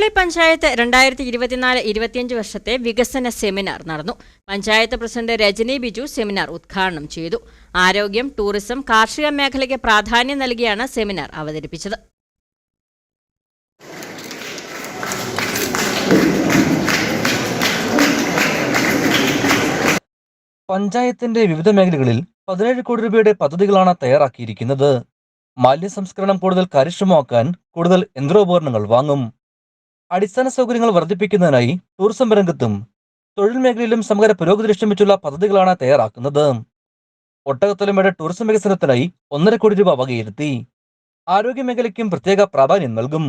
കുമളി പഞ്ചായത്ത് 2024-25 വർഷത്തെ വികസന സെമിനാർ നടന്നു. പഞ്ചായത്ത് പ്രസിഡന്റ് രജനി ബിജു സെമിനാർ ഉദ്ഘാടനം ചെയ്തു. ആരോഗ്യം, ടൂറിസം, കാർഷിക മേഖലയ്ക്ക് പ്രാധാന്യം നൽകിയാണ് സെമിനാർ അവതരിപ്പിച്ചത്. പഞ്ചായത്തിന്റെ വിവിധ മേഖലകളിൽ 17 കോടി രൂപയുടെ പദ്ധതികളാണ് തയ്യാറാക്കിയിരിക്കുന്നത്. മാലിന്യ സംസ്കരണം കൂടുതൽ കാര്യക്ഷമമാക്കാൻ കൂടുതൽ യന്ത്രോപകരണങ്ങൾ വാങ്ങും. അടിസ്ഥാന സൗകര്യങ്ങൾ വർദ്ധിപ്പിക്കുന്നതിനായി ടൂറിസം രംഗത്തും തൊഴിൽ മേഖലയിലും സമഗ്ര പുരോഗതി ലക്ഷ്യമിച്ചുള്ള പദ്ധതികളാണ് തയ്യാറാക്കുന്നത്. ഒട്ടകത്തൊലമയുടെ ടൂറിസം വികസനത്തിനായി 1.5 കോടി രൂപ വകയിരുത്തി. ആരോഗ്യ മേഖലയ്ക്കും പ്രത്യേക പ്രാധാന്യം നൽകും.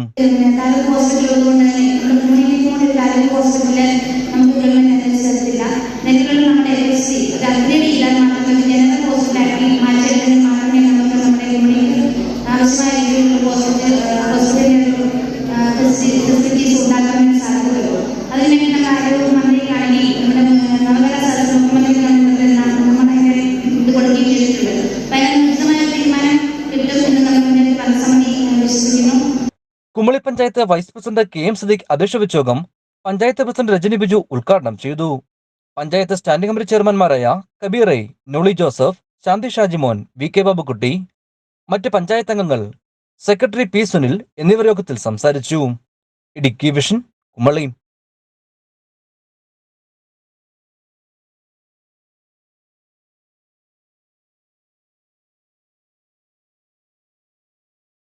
Kumily panchayat vice president KM Siddique അധ്യക്ഷ വഹിച്ച യോഗം പഞ്ചായത്ത് പ്രസിഡന്റ് രജനി ബിജു ഉദ്ഘാടനം ചെയ്തു. പഞ്ചായത്ത് സ്റ്റാൻഡിംഗ് കമ്മിറ്റി ചെയർമാൻമാരായ കബീർ ഐ, നോളി ജോസഫ്, ശാന്തി ഷാജിമോൻ, VK ബാബുക്കുട്ടി, മറ്റ് പഞ്ചായത്ത് അംഗങ്ങൾ, സെക്രട്ടറി P സുനിൽ എന്നിവർ യോഗത്തിൽ സംസാരിച്ചു. ഇടുക്കി വിഷൻ, കുമളി.